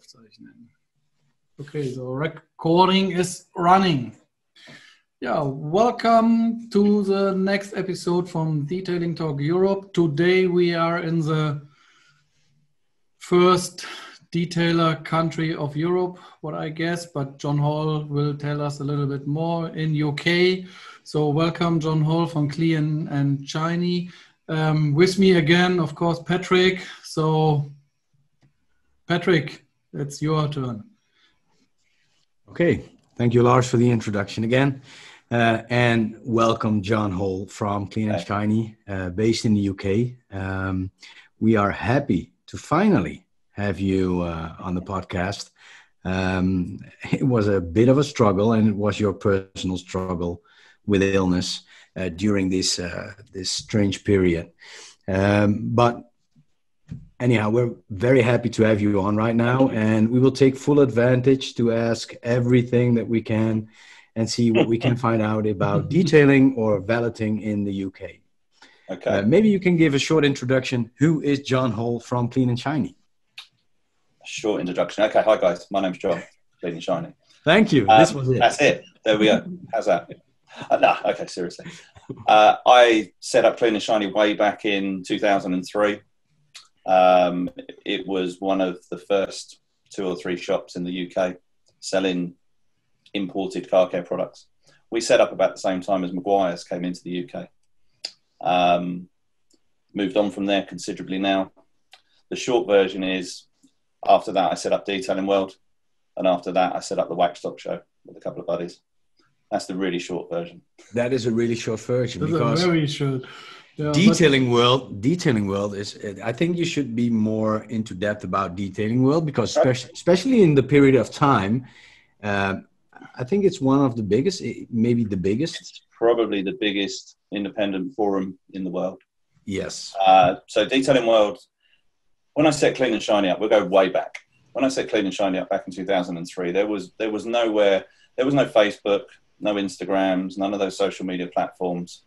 Aufzeichnen. Okay, so recording is running. Yeah, welcome to the next episode from Detailing Talk Europe. Today we are in the first detailer country of Europe, what I guess, but John Hall will tell us a little bit more in UK. So welcome, John Hall from Clean and Shiny. With me again, of course, Patrick. So Patrick, it's your turn. Okay, thank you, Lars, for the introduction again. And welcome, John Hall from Clean and Shiny, based in the UK. We are happy to finally have you on the podcast. It was a bit of a struggle, and it was your personal struggle with illness during this strange period. But anyhow, we're very happy to have you on right now, and we will take full advantage to ask everything that we can and see what we can find out about detailing or valeting in the UK. Okay. Maybe you can give a short introduction. Who is John Hall from Clean and Shiny? Short introduction. Okay, hi guys. My name's John, Clean and Shiny. Thank you. This was it. That's it. There we go. How's that? No, okay, seriously. I set up Clean and Shiny way back in 2003. It was one of the first 2 or 3 shops in the UK selling imported car care products. We set up about the same time as Maguire's came into the UK. Moved on from there considerably now. The short version is, after that I set up Detailing World, and after that I set up the Wax Stock Show with a couple of buddies. That's the really short version. That is a really short version. That's because a very short. Yeah, detailing world is, I think you should be more into depth about detailing world, because especially in the period of time, I think it's one of the biggest, maybe the biggest. It's probably the biggest independent forum in the world. Yes. So Detailing World, when I set Clean and Shiny up, we'll go way back. When I set Clean and Shiny up back in 2003, there was no Facebook, no Instagrams, none of those social media platforms.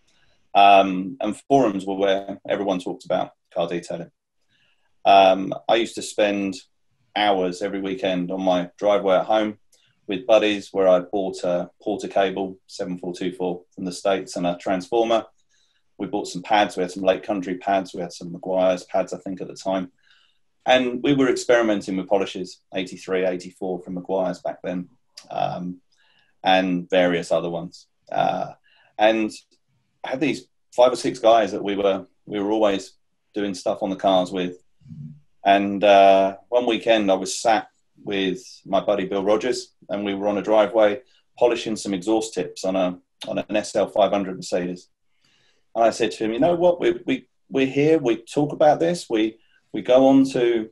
And forums were where everyone talked about car detailing. I used to spend hours every weekend on my driveway at home with buddies, where I bought a Porter cable 7424 from the States and a transformer. We bought some pads. We had some Lake Country pads. We had some Maguire's pads, I think, at the time. And we were experimenting with polishes, 83, 84 from Maguire's back then, and various other ones. And I had these 5 or 6 guys that we were always doing stuff on the cars with. And one weekend I was sat with my buddy Bill Rogers, and we were on a driveway polishing some exhaust tips on an SL 500 Mercedes. And I said to him, you know what, we're here, we talk about this, we go on to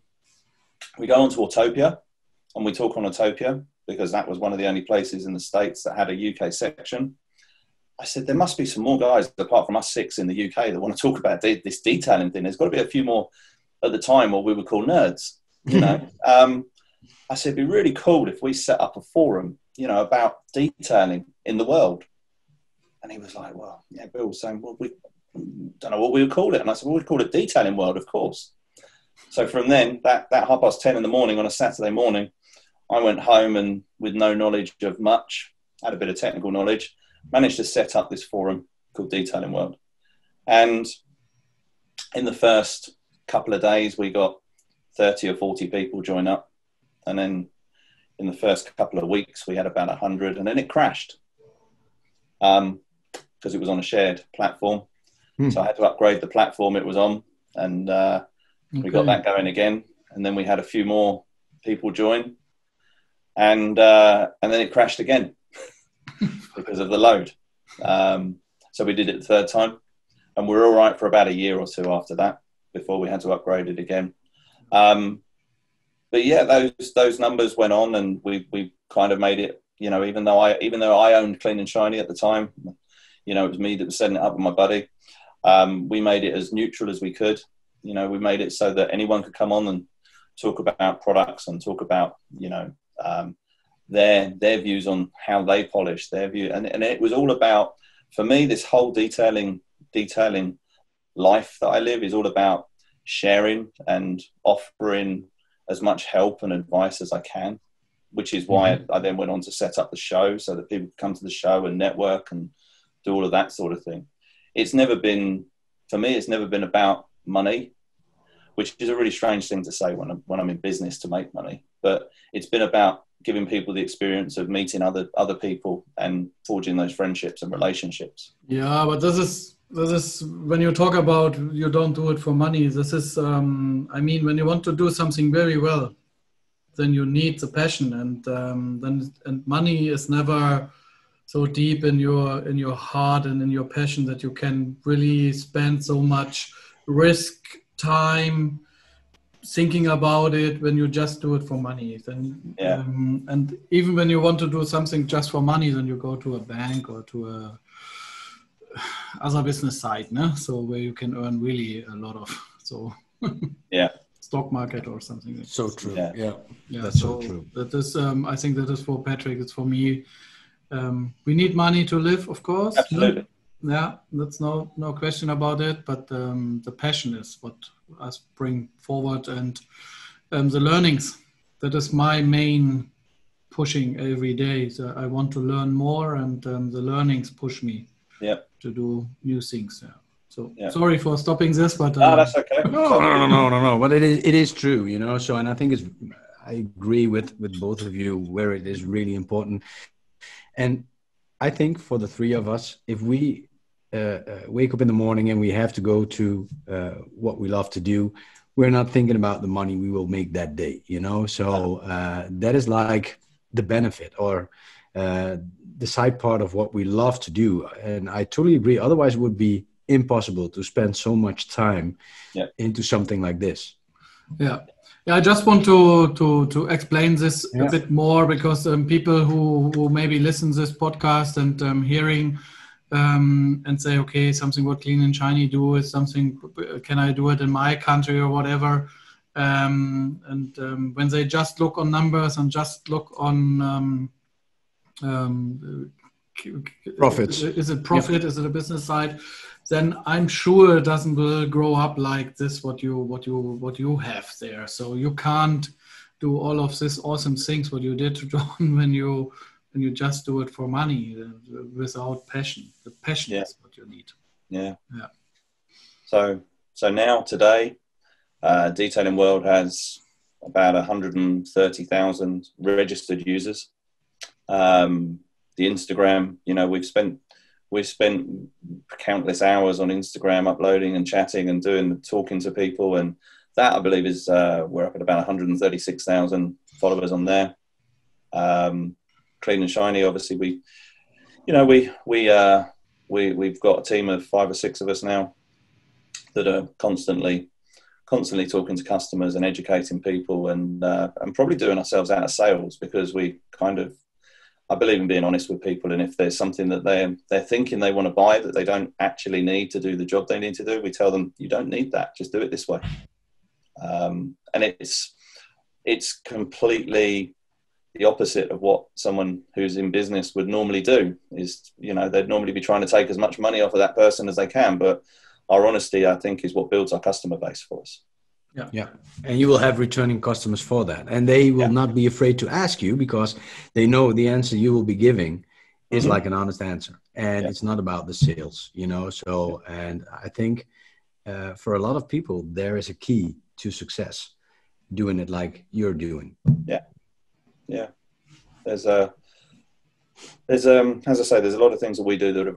Autopia, and we talk on Autopia, because that was one of the only places in the States that had a UK section. I said, there must be some more guys, apart from us 6 in the UK, that want to talk about this detailing thing. There's got to be a few more. At the time, what we would call nerds, you know. I said, it'd be really cool if we set up a forum, you know, about detailing in the world. And he was like, well, yeah, Bill was saying, well, we don't know what we would call it. And I said, well, we'd call it Detailing World, of course. So from then, that 10:30 in the morning on a Saturday morning, I went home, and with no knowledge of much, had a bit of technical knowledge, managed to set up this forum called Detailing World. And in the first couple of days, we got 30 or 40 people join up. And then in the first couple of weeks, we had about 100, and then it crashed because it was on a shared platform. So I had to upgrade the platform it was on, and we got that going again. And then we had a few more people join, and then it crashed again because of the load. So we did it the third time, and we were all right for about a year or 2 after that before we had to upgrade it again. But yeah, those numbers went on, and we kind of made it, you know, even though I owned Clean and Shiny at the time, you know, it was me that was setting it up with my buddy. We made it as neutral as we could. You know, we made it so that anyone could come on and talk about products and talk about, you know, their views on how they polish, their view. And it was all about, for me, this whole detailing life that I live is all about sharing and offering as much help and advice as I can, which is why I then went on to set up the show so that people could come to the show and network and do all of that sort of thing. It's never been, for me, it's never been about money, which is a really strange thing to say when I'm in business to make money. But it's been about giving people the experience of meeting other people and forging those friendships and relationships. Yeah, but this is when you talk about you don't do it for money. This is, I mean, when you want to do something very well, then you need the passion, and money is never so deep in your heart and in your passion that you can really spend so much risk, time, thinking about it when you just do it for money. Then and even when you want to do something just for money, then you go to a bank or to a other business side, no? So where you can earn really a lot of stock market or something. So true. Yeah. That's so true. That is, I think that is for Patrick. It's for me. We need money to live, of course. Absolutely. Yeah, that's no question about it. But the passion is what us bring forward, and the learnings. That is my main pushing every day. So I want to learn more, and the learnings push me to do new things. Yeah. So sorry for stopping this, but that's okay. No. But it is true, you know. So, and I think I agree with both of you where it is really important. And I think for the three of us, if we wake up in the morning and we have to go to what we love to do, we're not thinking about the money we will make that day, you know. So that is like the benefit or the side part of what we love to do. And I totally agree. Otherwise, it would be impossible to spend so much time into something like this. Yeah, I just want to explain this a bit more, because people who maybe listen to this podcast and hearing and say, okay, something what Clean and Shiny do is something, can I do it in my country or whatever? When they just look on numbers and just look on profits, is it profit? Is it a business side? Then I'm sure it doesn't will grow up like this. What you have there. So you can't do all of this awesome things what you did, John, when you just do it for money without passion. The passion is what you need. Yeah. So now today, Detailing World has about 130,000 registered users. The Instagram, you know, we've spent countless hours on Instagram uploading and chatting and talking to people, and that I believe is we're up at about 136,000 followers on there. Clean and Shiny, obviously we've got a team of 5 or 6 of us now that are constantly talking to customers and educating people, and probably doing ourselves out of sales, because I believe in being honest with people, and if there's something that they're thinking they want to buy that they don't actually need to do the job they need to do, we tell them, you don't need that, just do it this way. And it's completely the opposite of what someone who's in business would normally do. Is, you know, they'd normally be trying to take as much money off of that person as they can, but our honesty, I think, is what builds our customer base for us. Yeah. And you will have returning customers for that. And they will not be afraid to ask you, because they know the answer you will be giving is like an honest answer. And it's not about the sales, you know. So, and I think for a lot of people, there is a key to success, doing it like you're doing. Yeah. There's as I say, there's a lot of things that we do that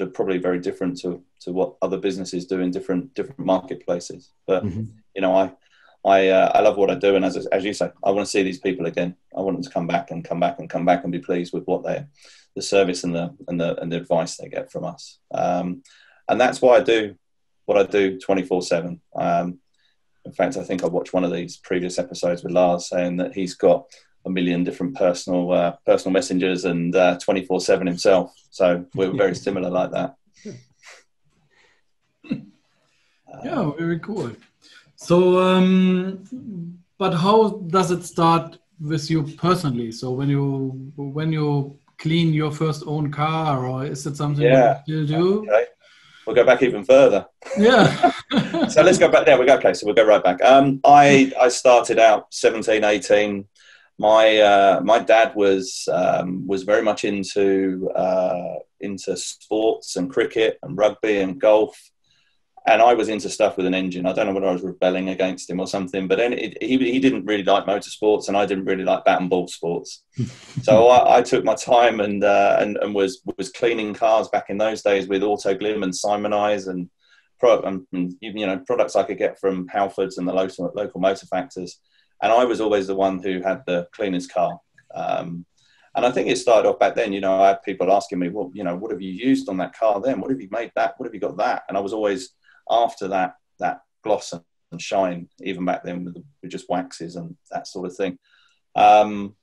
are probably very different to what other businesses do in different marketplaces. But you know, I love what I do, and as you say, I want to see these people again. I want them to come back and be pleased with what the service and the advice they get from us. And that's why I do what I do 24/7. In fact, I think I watched one of these previous episodes with Lars saying that he's got 1 million different personal messengers and 24/7 himself. So we're very similar like that. Yeah, very cool. So, but how does it start with you personally? So when you clean your first own car, or is it something you still do? Okay. We'll go back even further. Yeah. So let's go back there. Okay, so we'll go right back. I started out 17, 18. My dad was very much into sports and cricket and rugby and golf, and I was into stuff with an engine. I don't know whether I was rebelling against him or something, but then he didn't really like motorsports, and I didn't really like bat and ball sports. So I took my time and was cleaning cars back in those days with Autoglim and Simonize and products I could get from Halfords and the local motor factors. And I was always the one who had the cleanest car. And I think it started off back then, I had people asking me, well, what have you used on that car then? What have you made that? What have you got that? And I was always after that gloss and shine, even back then with just waxes and that sort of thing. And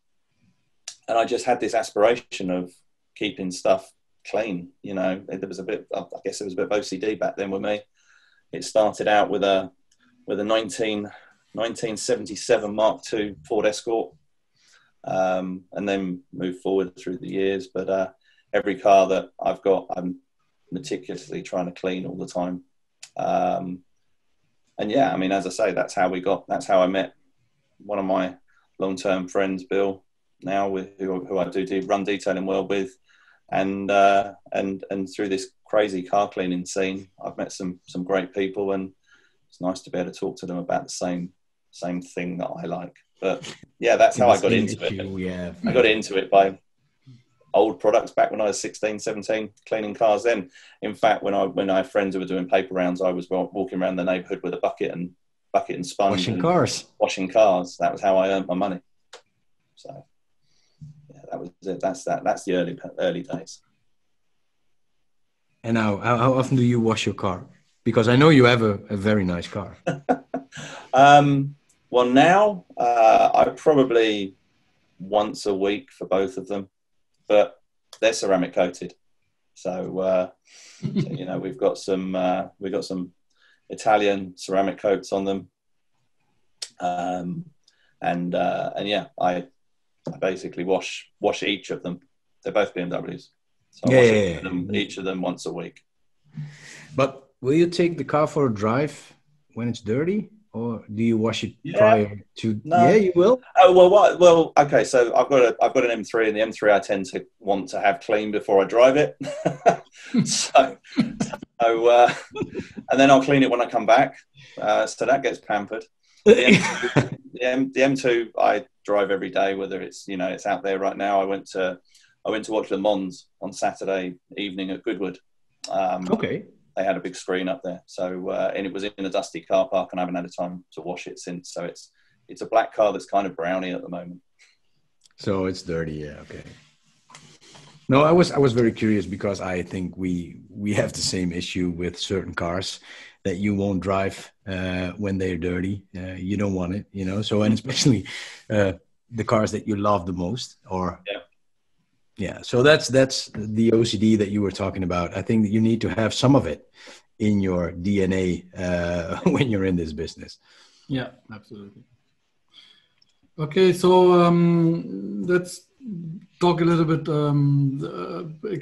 I just had this aspiration of keeping stuff clean. There was a bit, I guess there was a bit of OCD back then with me. It started out with a 1977 Mark II Ford Escort, and then moved forward through the years. But every car that I've got, I'm meticulously trying to clean all the time. And yeah, I mean, as I say, that's how I met one of my long-term friends, Bill, now who I do run detailing well with, and through this crazy car cleaning scene, I've met some great people, and it's nice to be able to talk to them about the same thing that I like. But yeah, that's how I got into it. Yeah. I got into it by old products back when I was 16, 17, cleaning cars then. In fact, when I had friends who were doing paper rounds, I was walking around the neighbourhood with a bucket and sponge. Washing cars. That was how I earned my money. So yeah, that was it. That's the early days. And now, how often do you wash your car? Because I know you have a very nice car. Well, now I probably once a week for both of them, but they're ceramic coated. So we've got some Italian ceramic coats on them, and yeah, I basically wash each of them. They're both BMWs, so I wash each of them once a week. But will you take the car for a drive when it's dirty, or do you wash it prior to? No. Yeah, you will. Oh well. Okay, so I've got an M3, and the M3 I tend to want to have clean before I drive it. so and then I'll clean it when I come back. So that gets pampered. The M2 I drive every day, whether it's it's out there right now. I went to watch Le Mans on Saturday evening at Goodwood. Okay. They had a big screen up there, so and it was in a dusty car park, and I haven't had a time to wash it since. So it's a black car that's kind of browny at the moment. So it's dirty, yeah. Okay. No, I was very curious because I think we have the same issue with certain cars that you won't drive when they're dirty. You don't want it, So and especially the cars that you love the most, or. Yeah. Yeah, so that's the OCD that you were talking about. I think that you need to have some of it in your DNA when you're in this business. Yeah, absolutely. Okay, so let's talk a little bit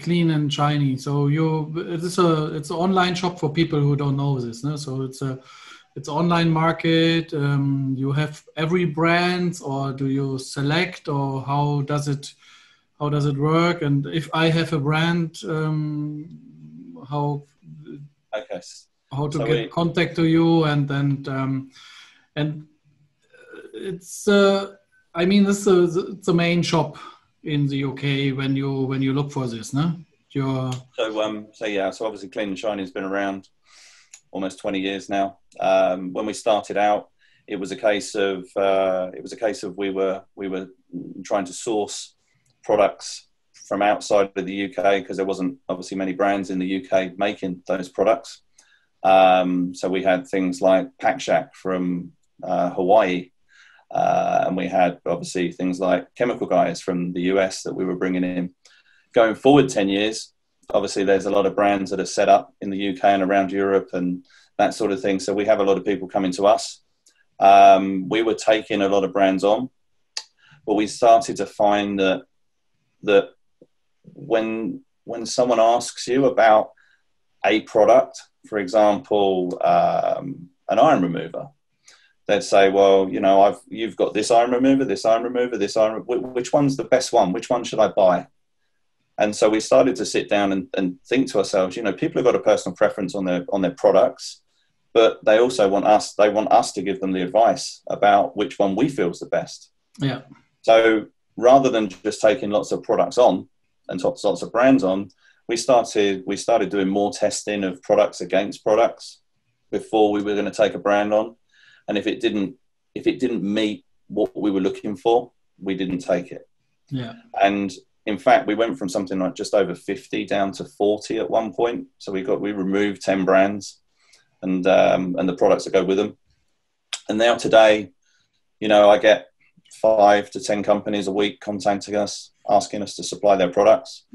clean and shiny. So it's an online shop for people who don't know this. No? So it's an online market. You have every brand, or do you select, or how does it work? And if I have a brand, how to get contact to you, and it's I mean it's the main shop in the UK when you look for this, no? So obviously Clean and Shiny has been around almost 20 years now. When we started out, it was a case of we were trying to source products from outside of the UK because there wasn't obviously many brands in the UK making those products. So we had things like Pack Shack from Hawaii, and we had obviously things like Chemical Guys from the US that we were bringing in. Going forward 10 years, obviously there's a lot of brands that are set up in the UK and around Europe and that sort of thing. So we have a lot of people coming to us. We were taking a lot of brands on, but we started to find that when someone asks you about a product, for example, an iron remover. They'd say, well, you know, you've got this iron remover, this iron remover, this iron. Which one's the best one? Which one should I buy? And so we started to sit down and think to ourselves, you know, people have got a personal preference on their products, but they also want us to give them the advice about which one we feel is the best. Yeah. So rather than just taking lots of products on and lots of brands on, we started doing more testing of products against products before we were going to take a brand on. And if it didn't meet what we were looking for, we didn't take it. Yeah. And in fact, we went from something like just over 50 down to 40 at one point. So we removed 10 brands and the products that go with them. And now today, you know, I get 5 to 10 companies a week contacting us, asking us to supply their products.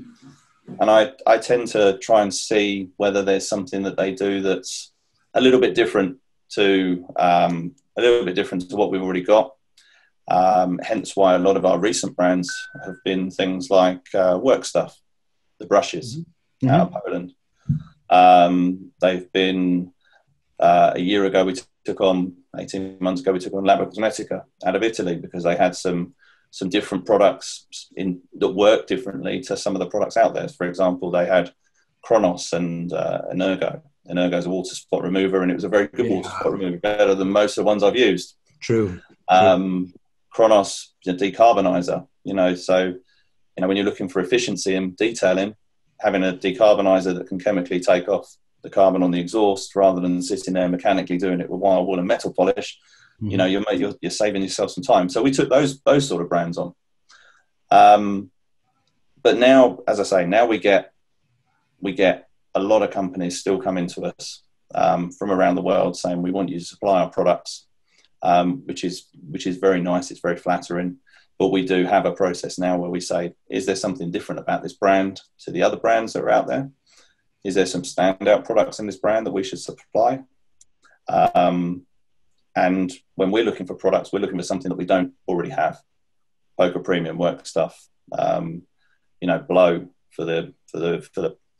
And I tend to try and see whether there's something that they do that's a little bit different to what we've already got. Hence why a lot of our recent brands have been things like work stuff, the brushes out of Poland. They've been a year ago, 18 months ago, we took on Laba Cosmetica out of Italy because they had some different products that work differently to some of the products out there. For example, they had Kronos and Energo. Energo is a water spot remover, and it was a very good water spot remover, better than most of the ones I've used. True. Kronos, a decarbonizer, you know, so, you know, when you're looking for efficiency and detailing, having a decarbonizer that can chemically take off the carbon on the exhaust rather than sitting there mechanically doing it with wire wool and metal polish, you know, you're saving yourself some time. So we took those sort of brands on. But now, as I say, now we get a lot of companies still coming to us from around the world saying, we want you to supply our products, which is very nice. It's very flattering. But we do have a process now where we say, is there something different about this brand to the other brands that are out there? Is there some standout products in this brand that we should supply? And when we're looking for products, we're looking for something that we don't already have. Poker Premium work stuff, you know, Blow for the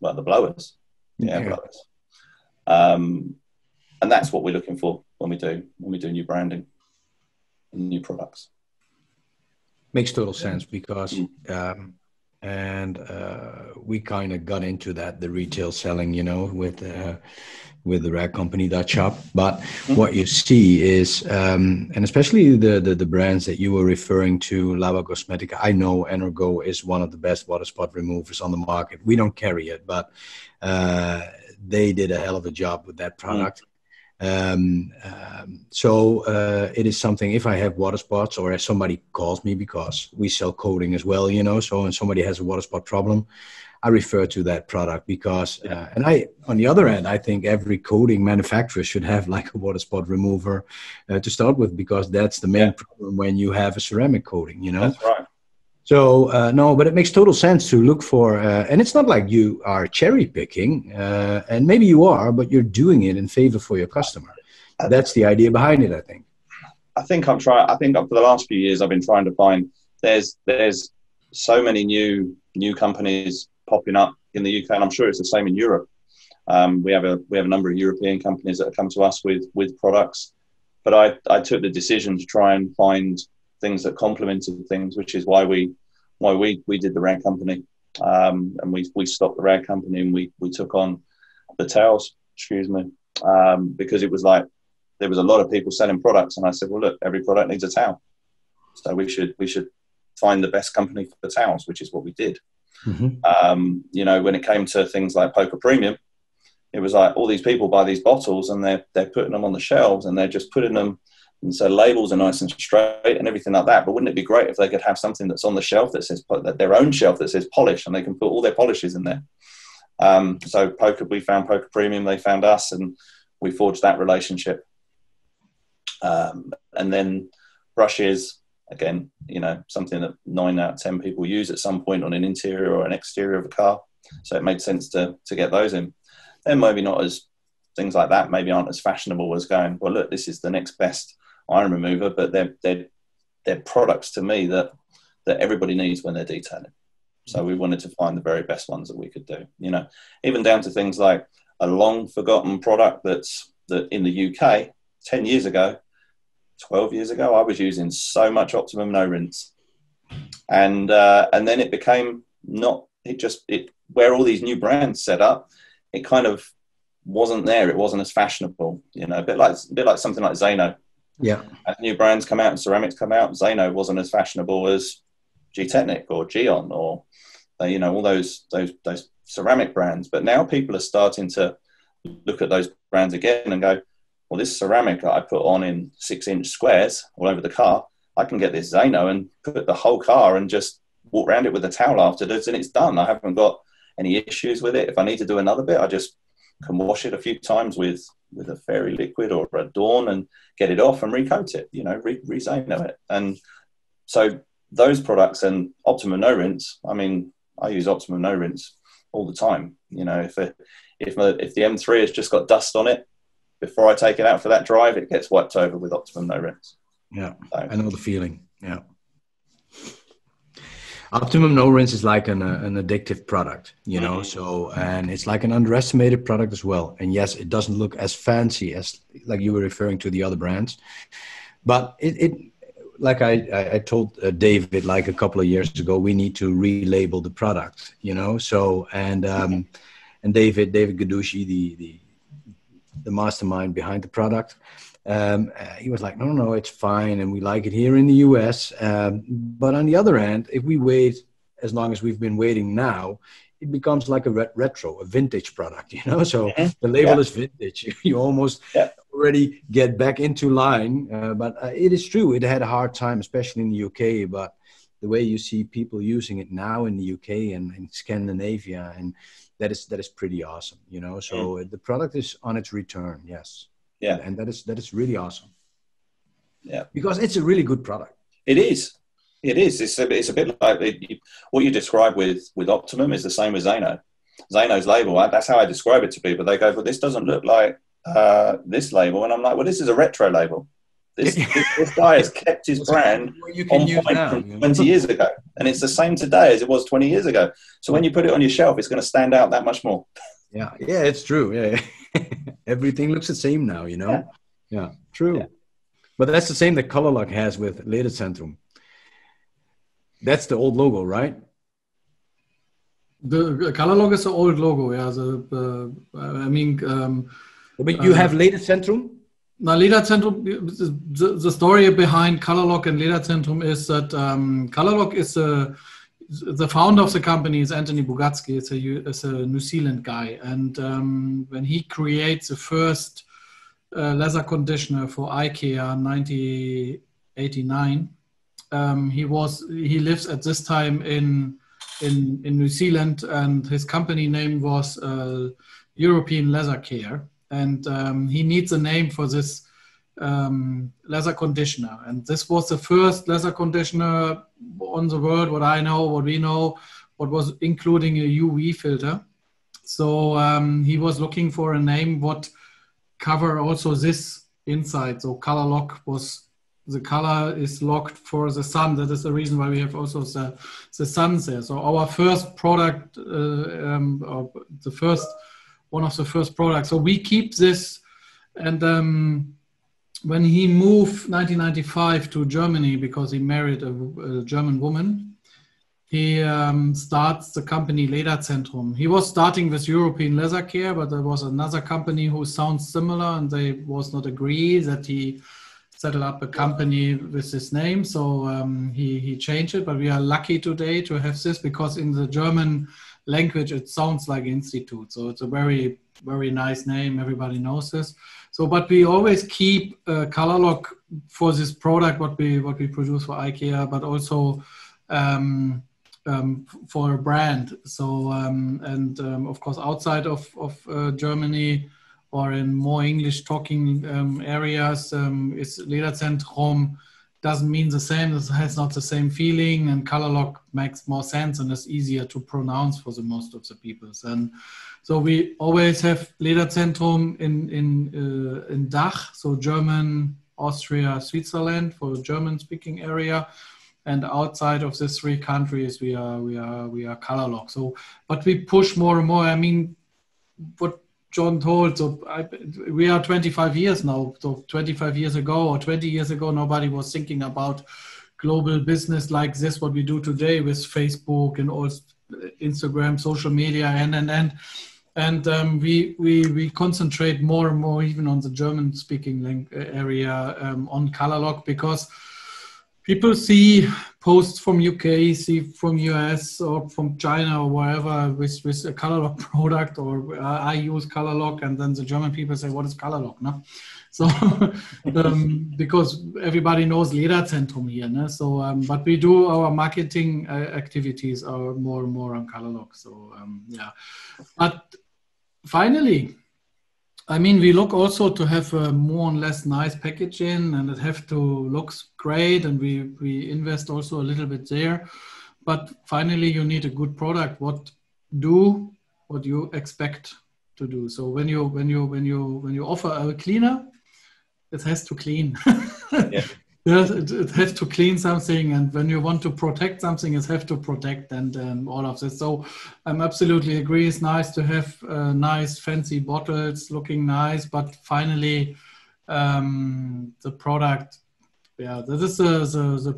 blowers. Yeah, blowers. And that's what we're looking for when we do new branding and new products. Makes total sense because we kind of got into that, the retail selling, you know, with the rag company that shop. But what you see is, and especially the brands that you were referring to, Laba Cosmetica, I know Energo is one of the best water spot removers on the market. We don't carry it, but they did a hell of a job with that product. So it is something, if I have water spots or if somebody calls me, because we sell coating as well, you know, so when somebody has a water spot problem, I refer to that product because, and on the other end, I think every coating manufacturer should have like a water spot remover to start with, because that's the main problem when you have a ceramic coating, you know. That's right. So, no, but it makes total sense to look for, and it's not like you are cherry picking, and maybe you are, but you're doing it in favor for your customer. That's the idea behind it, I think. I think for the last few years, I've been trying to find, there's so many new companies popping up in the UK, and I'm sure it's the same in Europe. We have a number of European companies that have come to us with products, but I took the decision to try and find things that complemented things, which is why we did the rag company, and we stopped the rag company and we took on the towels, because it was like there was a lot of people selling products, and I said, well, look, every product needs a towel, so we should find the best company for the towels, which is what we did. You know, when it came to things like Poker Premium, it was like all these people buy these bottles and they're putting them on the shelves and they're just putting them, and so labels are nice and straight and everything like that. But wouldn't it be great if they could have something that's on the shelf that says, their own shelf that says polish, and they can put all their polishes in there? So we found Poker Premium, they found us, and we forged that relationship. And then brushes, again, you know, something that 9 out of 10 people use at some point on an interior or an exterior of a car. So it made sense to get those in. They're maybe not as, things like that maybe aren't as fashionable as going, well, look, this is the next best iron remover, but they're products to me that everybody needs when they're detailing. So we wanted to find the very best ones that we could do, you know, even down to things like a long forgotten product that in the UK 10 years ago, 12 years ago, I was using so much Optimum no rinse, and then it became not. It where all these new brands set up, it kind of wasn't there. It wasn't as fashionable, you know, a bit like something like Zano. Yeah. As new brands come out and ceramics come out, Zano wasn't as fashionable as G-Technic or Geon or you know, all those ceramic brands. But now people are starting to look at those brands again and go, well, this ceramic that I put on in 6-inch squares all over the car, I can get this Zano and put the whole car and just walk around it with a towel afterwards, and it's done. I haven't got any issues with it. If I need to do another bit, I just can wash it a few times with a fairy liquid or a Dawn and get it off and recoat it, you know, re-Zano it. And so those products and Optimum no rinse, I mean, I use Optimum no rinse all the time. You know, if the M3 has just got dust on it, before I take it out for that drive, it gets wiped over with Optimum no rinse. Yeah, so. I know the feeling. Yeah. Optimum no rinse is like an addictive product, you know, so, and it's like an underestimated product as well. And yes, it doesn't look as fancy as like you were referring to the other brands, but it like I told David like a couple of years ago, we need to relabel the product, you know, so, and David Gadushi, the mastermind behind the product, he was like, no, it's fine. And we like it here in the US. But on the other hand, if we wait as long as we've been waiting now, it becomes like a retro, a vintage product, you know? So the label is vintage. You almost already get back into line. But it is true. It had a hard time, especially in the UK. But the way you see people using it now in the UK and in Scandinavia, and that is pretty awesome, you know? So the product is on its return. Yes. Yeah, and that is really awesome. Yeah, because it's a really good product. It is. It's a bit like what you describe with Optimum is the same as Zano. Zano's label. That's how I describe it to people. They go, "But this doesn't look like this label," and I'm like, "Well, this is a retro label. This guy has kept his brand on point from 20 years ago, and it's the same today as it was 20 years ago. So when you put it on your shelf, it's going to stand out that much more." Yeah, it's true. Yeah. Everything looks the same now, you know? Yeah, true. Yeah. But that's the same that Colorlock has with Lederzentrum. That's the old logo, right? The Colorlock is the old logo, yeah. But you have Lederzentrum? Now, Lederzentrum, the story behind Colorlock and Lederzentrum is that Colorlock is the founder of the company is Anthony Bogatsky. It's a New Zealand guy, and when he creates the first leather conditioner for IKEA in 1989, he lives at this time in New Zealand, and his company name was European Leather Care, and he needs a name for this leather conditioner, and this was the first leather conditioner on the world, what we know, what was including a UV filter. So he was looking for a name what cover also this inside. So Colorlock was, the color is locked for the sun. That is the reason why we have also the sun there. So our first product, one of the first products. So we keep this, and when he moved 1995 to Germany because he married a German woman, he starts the company Lederzentrum. He was starting with European Leather Care, but there was another company who sounds similar, and they was not agree that he set up a company with this name. So he changed it, but we are lucky today to have this because in the German language it sounds like institute. So it's a very, very nice name. Everybody knows this. So, but we always keep Colorlock for this product, what we produce for IKEA, but also for a brand. So, of course, outside of Germany or in more English-talking areas, is Lederzentrum doesn't mean the same. It has not the same feeling, and Colorlock makes more sense and is easier to pronounce for the most of the people. And so we always have Lederzentrum in Dach, so German, Austria, Switzerland for the German-speaking area, and outside of these three countries we are Colorlock. So, but we push more and more. I mean, what John told, we are 25 years now. So 25 years ago or 20 years ago, nobody was thinking about global business like this, what we do today with Facebook and all Instagram, social media, and we concentrate more and more even on the German-speaking area on color lock, because people see posts from UK, see from US or from China or wherever with a color lock product, or I use color lock, and then the German people say, what is color lock? No? So because everybody knows Lederzentrum here. No? So, but we do our marketing activities are more and more on color lock. So yeah, but finally, I mean, we look also to have a more or less nice packaging, and it have to looks great, and we invest also a little bit there. But finally, you need a good product. What you expect to do? So when you offer a cleaner, it has to clean. Yeah. It has to clean something, and when you want to protect something, it has to protect, and all of this. So I'm absolutely agree. It's nice to have nice fancy bottles looking nice, but finally the product, yeah, this is the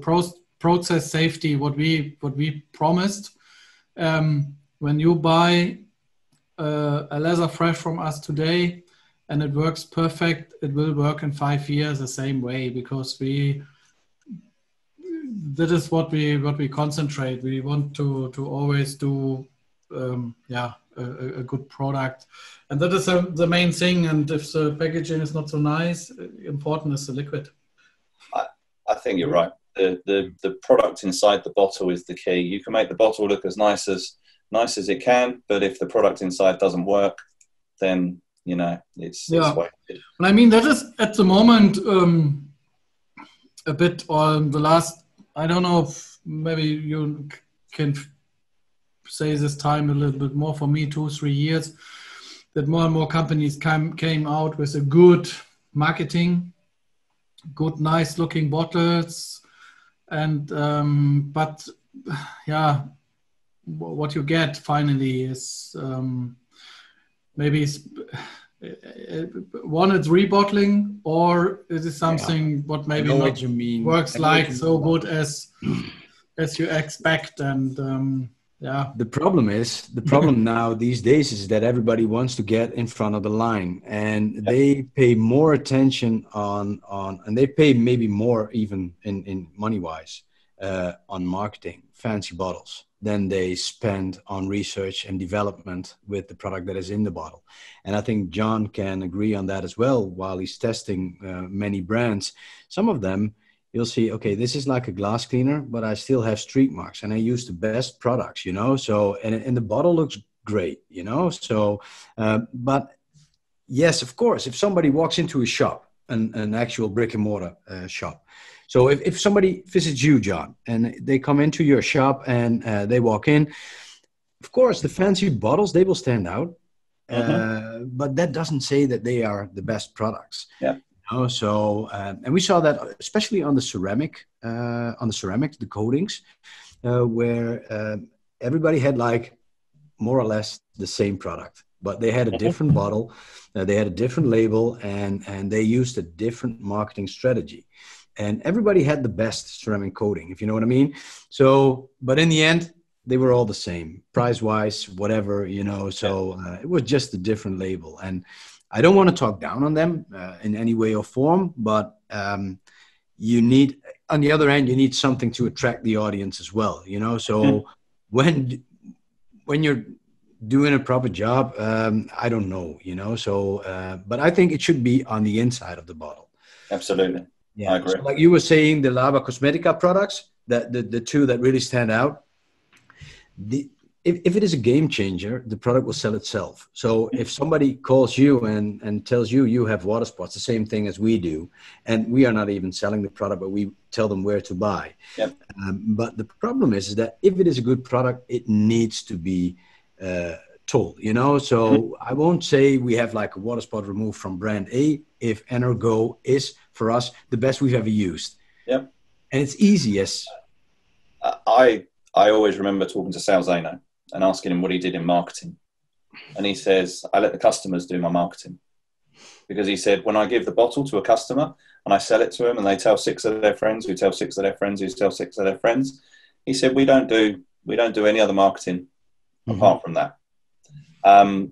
process safety what we promised. When you buy a leather fresh from us today, and it works perfect, it will work in 5 years the same way, because that is what we concentrate. We want to always do a good product, and that is the main thing. And if the packaging is not so nice, important is the liquid. I think you're right. The product inside the bottle is the key. You can make the bottle look as nice as it can, but if the product inside doesn't work, then it's wasted. And I mean, that is at the moment a bit on the last, I don't know if maybe you can say this time a little bit more, for me 2-3 years, that more and more companies came out with a good marketing, good nice looking bottles, and but yeah, what you get finally is maybe one, it's rebottling, or is it something what maybe not what you mean. Works like so good as you expect, and yeah. The problem now these days is that everybody wants to get in front of the line, and they pay more attention on and they pay maybe more even in money wise on marketing fancy bottles than they spend on research and development with the product that is in the bottle. And I think John can agree on that as well. While he's testing many brands, some of them you'll see, okay, this is like a glass cleaner, but I still have streak marks, and I use the best products, so, and the bottle looks great, so, but yes, of course, if somebody walks into a shop, an actual brick and mortar shop, so if somebody visits you, John, and they come into your shop and they walk in, of course, the fancy bottles, they will stand out. But that doesn't say that they are the best products. Yeah. So, and we saw that especially on the ceramics, the coatings, where everybody had like more or less the same product, but they had a different bottle, they had a different label, and they used a different marketing strategy. And everybody had the best ceramic coating, if you know what I mean. So, but in the end, they were all the same, price-wise, whatever, So it was just a different label. And I don't want to talk down on them in any way or form, but you need, on the other hand, you need something to attract the audience as well, So when you're doing a proper job, I don't know, So, but I think it should be on the inside of the bottle. Absolutely. Yeah, I agree. So like you were saying, the Lava Cosmetica products, the two that really stand out. If it is a game changer, the product will sell itself. So if somebody calls you and tells you have water spots, the same thing as we do, and we are not even selling the product, but we tell them where to buy. Yep. But the problem is that if it is a good product, it needs to be told, So I won't say we have like a water spot removed from brand A if Energo is for us the best we've ever used. Yep. And it's easy as I always remember talking to Sal Zeno and asking him what he did in marketing. and he says, I let the customers do my marketing. Because he said, when I give the bottle to a customer and I sell it to them and they tell 6 of their friends, who tell 6 of their friends, who tell 6 of their friends, he said, we don't do any other marketing apart from that.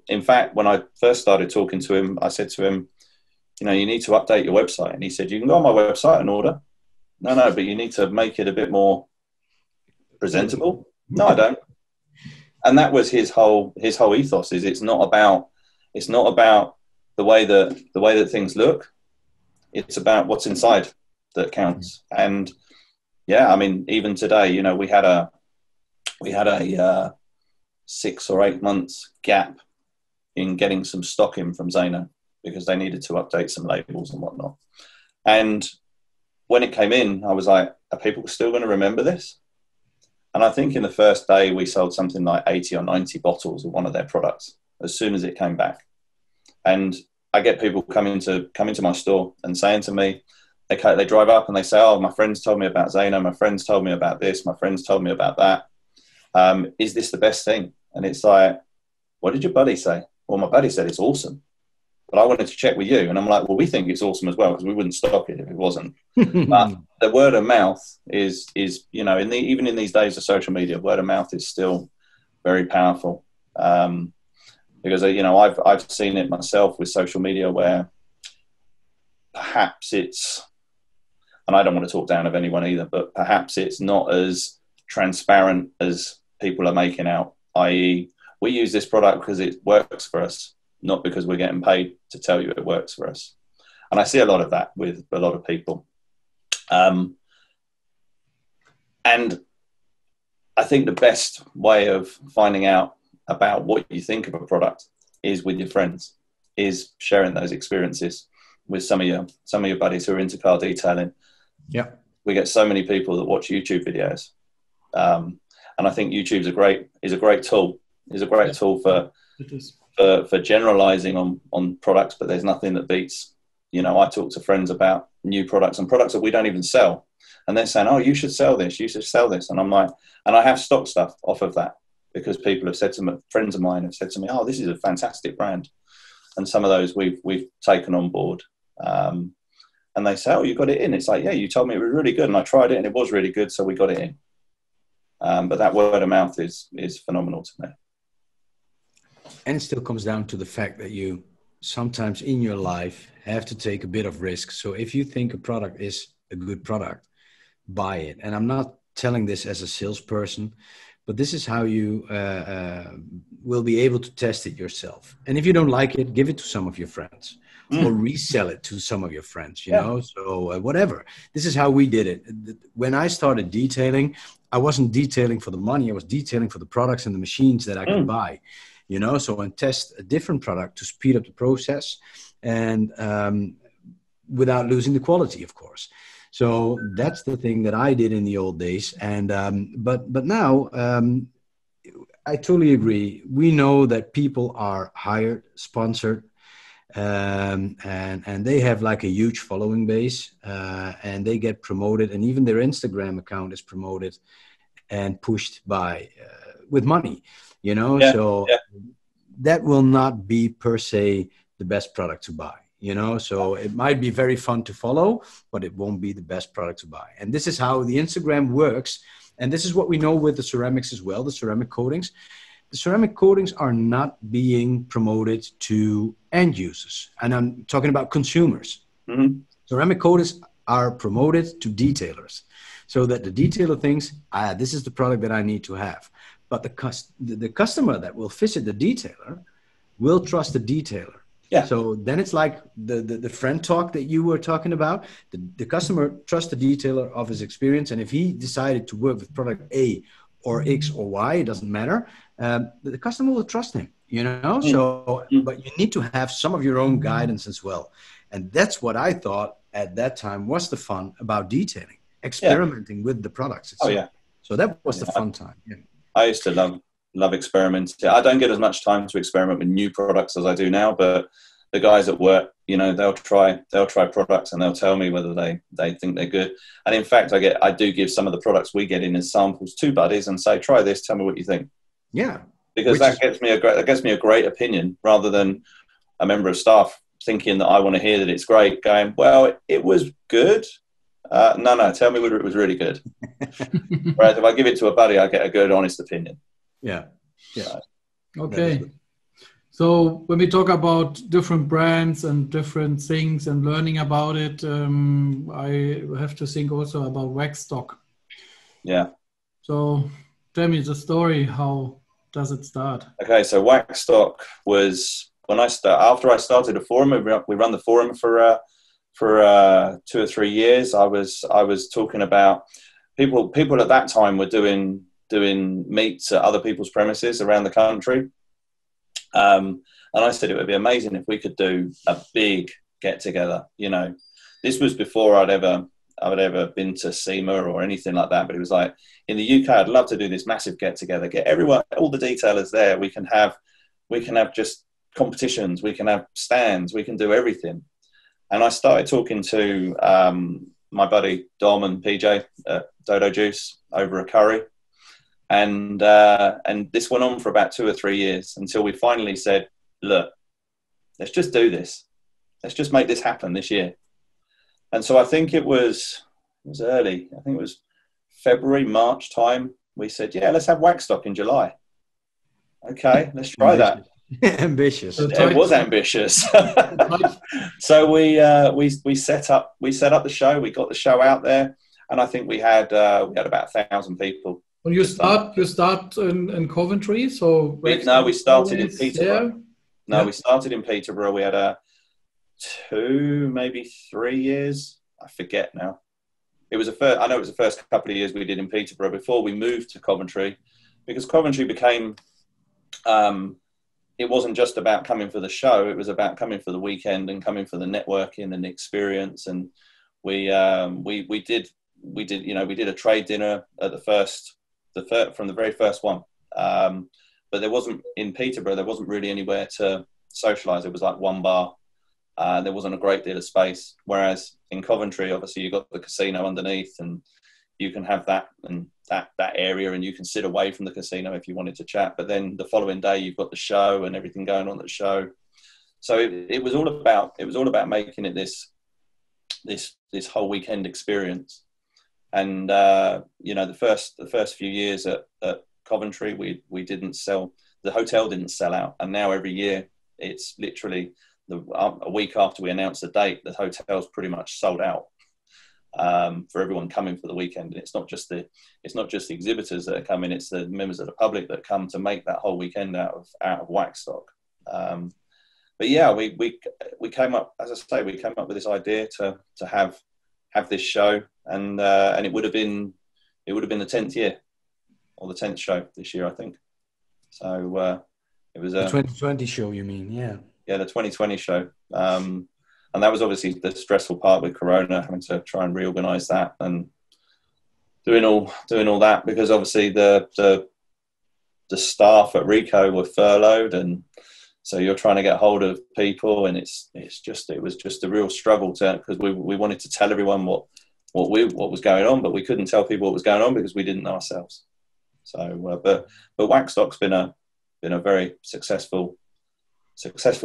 In fact, when I first started talking to him, I said to him, you know, you need to update your website. And he said, you can go on my website and order. No, but you need to make it a bit more presentable. No, I don't. And that was his whole ethos. Is it's not about the way that things look. It's about what's inside that counts. And yeah, I mean, even today, you know, we had a 6 or 8 months gap in getting some stock in from Zeno because they needed to update some labels and whatnot. And when it came in, I was like, are people still going to remember this? And I think in the first day we sold something like 80 or 90 bottles of one of their products as soon as it came back. And I get people coming to my store and saying to me, they drive up and they say, oh, my friends told me about Zeno, my friends told me about this, my friends told me about that. Is this the best thing? And it's like, what did your buddy say? Well, my buddy said it's awesome, but I wanted to check with you. And I'm like, well, we think it's awesome as well because we wouldn't stock it if it wasn't. But the word of mouth is you know, even in these days of social media, word of mouth is still very powerful. Because, you know, I've seen it myself with social media where perhaps it's, and I don't want to talk down of anyone either, but perhaps it's not as transparent as people are making out, i.e. we use this product because it works for us, not because we're getting paid to tell you it works for us. And I see a lot of that with a lot of people. And I think the best way of finding out about what you think of a product is with your friends, is sharing those experiences with some of your buddies who are into car detailing. Yeah. We get so many people that watch YouTube videos. And I think YouTube is a great tool. It's a great tool for generalizing on products, but there's nothing that beats, you know, I talk to friends about new products and products that we don't even sell. And they're saying, oh, you should sell this. You should sell this. And I'm like, and I have stock stuff off of that because people have said to me, friends of mine have said to me, oh, this is a fantastic brand. And some of those we've taken on board. And they say, oh, you got it in. It's like, yeah, you told me it was really good. And I tried it and it was really good. So we got it in. But that word of mouth is phenomenal to me. And it still comes down to the fact that you sometimes in your life have to take a bit of risk. So if you think a product is a good product, buy it. And I'm not telling this as a salesperson, but this is how you will be able to test it yourself. And if you don't like it, give it to some of your friends or resell it to some of your friends, you know, so whatever. This is how we did it. When I started detailing, I wasn't detailing for the money. I was detailing for the products and the machines that I could buy, you know, so and test a different product to speed up the process and without losing the quality, of course. So that's the thing that I did in the old days. And but now I totally agree. We know that people are hired, sponsored, and they have like a huge following base, and they get promoted, and even their Instagram account is promoted and pushed by with money, you know. That will not be per se the best product to buy. You know, so it might be very fun to follow, but it won't be the best product to buy. And this is how the Instagram works. And this is what we know with the ceramics as well, the ceramic coatings. The ceramic coatings are not being promoted to end users. And I'm talking about consumers. Mm-hmm. Ceramic coatings are promoted to detailers so that the detailer thinks, this is the product that I need to have. But the customer that will visit the detailer will trust the detailer. Yeah. So then it's like the friend talk that you were talking about. The customer trusts the detailer of his experience. And if he decided to work with product A or X or Y, it doesn't matter. The customer will trust him, you know. So, but you need to have some of your own guidance as well. And that's what I thought at that time was the fun about detailing, experimenting with the products itself. Oh, yeah. So that was the fun time. Yeah. I used to love experimenting. I don't get as much time to experiment with new products as I do now, but the guys at work, you know, they'll try products and they'll tell me whether they think they're good. And in fact, I do give some of the products we get in as samples to buddies and say, try this, tell me what you think. Yeah. because that gets me a great opinion rather than a member of staff thinking that I want to hear that it's great, going, well, it was good. No, tell me whether it was really good. Whereas if I give it to a buddy, I get a good, honest opinion. Yeah. Okay. So when we talk about different brands and different things and learning about it, I have to think also about Waxstock. Yeah. So tell me the story. How does it start? Okay, so Waxstock was after I started a forum. We run the forum for 2 or 3 years. I was talking about people at that time were doing meets at other people's premises around the country. And I said it would be amazing if we could do a big get together. You know, this was before I'd ever been to SEMA or anything like that. But it was like, in the UK, I'd love to do this massive get together, get everyone, all the detailers there. We can have just competitions, we can have stands, we can do everything. And I started talking to my buddy Dom and PJ at Dodo Juice over a curry. And this went on for about 2 or 3 years until we finally said, look, let's just do this. Let's just make this happen this year. And so I think it was early. I think it was February, March time. We said, yeah, let's have Waxstock in July. Okay, let's try that. Ambitious. It was ambitious. So we set up the show. We got the show out there, and I think we had about 1,000 people. Well, you start in Coventry, so we started in Peterborough. We started in Peterborough. We had 2, maybe 3 years. I forget now. I know it was the first couple of years we did in Peterborough before we moved to Coventry, because Coventry became. It wasn't just about coming for the show; it was about coming for the weekend and coming for the networking and the experience. And we did a trade dinner at from the very first one. But there wasn't, in Peterborough, there wasn't really anywhere to socialise. It was like one bar. There wasn't a great deal of space. Whereas in Coventry, obviously, you've got the casino underneath, and you can have that and that area, and you can sit away from the casino if you wanted to chat. But then the following day, you've got the show and everything going on at the show. So it was all about making it this whole weekend experience. And the first few years at Coventry, we didn't sell. The hotel didn't sell out, and now every year it's literally a week after we announce the date, the hotel's pretty much sold out for everyone coming for the weekend. And it's not just the exhibitors that are coming; it's the members of the public that come to make that whole weekend out of Waxstock. But yeah, we came up, as I say, we came up with this idea to have this show, and it would have been the 10th year or the 10th show this year, I think. So it was the 2020 show, you mean? Yeah. Yeah, the 2020 show. And that was obviously the stressful part with Corona, having to try and reorganise that and doing all that, because obviously the staff at Rico were furloughed, and so you're trying to get hold of people, and it was just a real struggle because we wanted to tell everyone what was going on, but we couldn't tell people what was going on because we didn't know ourselves. So, but Waxstock's been a very successful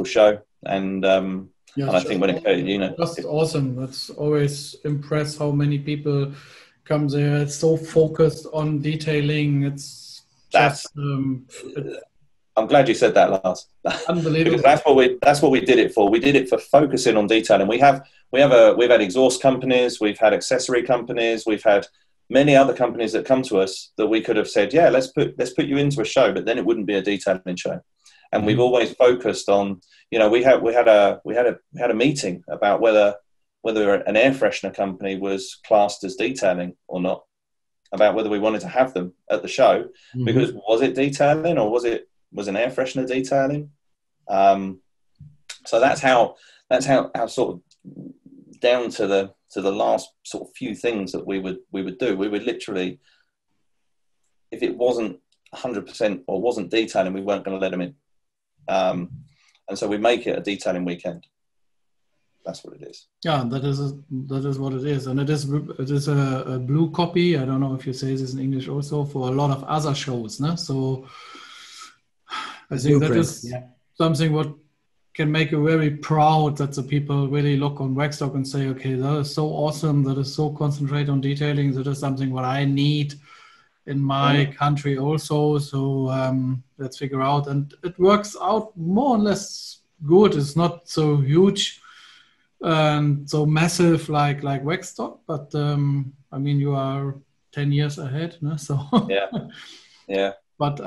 show, and I think when it just awesome. That's always impressed how many people come there. It's so focused on detailing. It's just. I'm glad you said that, Lars. Unbelievable. Because that's what we did it for. We did it for focusing on detailing. We've had exhaust companies, we've had accessory companies, we've had many other companies that come to us that we could have said, yeah, let's put you into a show, but then it wouldn't be a detailing show. And we've always focused on, we had a meeting about whether an air freshener company was classed as detailing or not, about whether we wanted to have them at the show, because was it detailing or was an air freshener detailing? So that's how sort of down to the last sort of few things that we would do. We would literally, if it wasn't 100% or wasn't detailing, we weren't going to let them in. And so we make it a detailing weekend. That's what it is. Yeah, that is what it is, and it is a blue copy. I don't know if you say this in English also, for a lot of other shows, no? So I think that Blueprint, is something what can make you very proud, that the people really look on Waxstock and say, okay, that is so awesome, that is so concentrated on detailing, that is something what I need in my country also. So let's figure out, and it works out more or less good. It's not so huge and so massive like Waxstock, but I mean, you are 10 years ahead, no? So yeah. But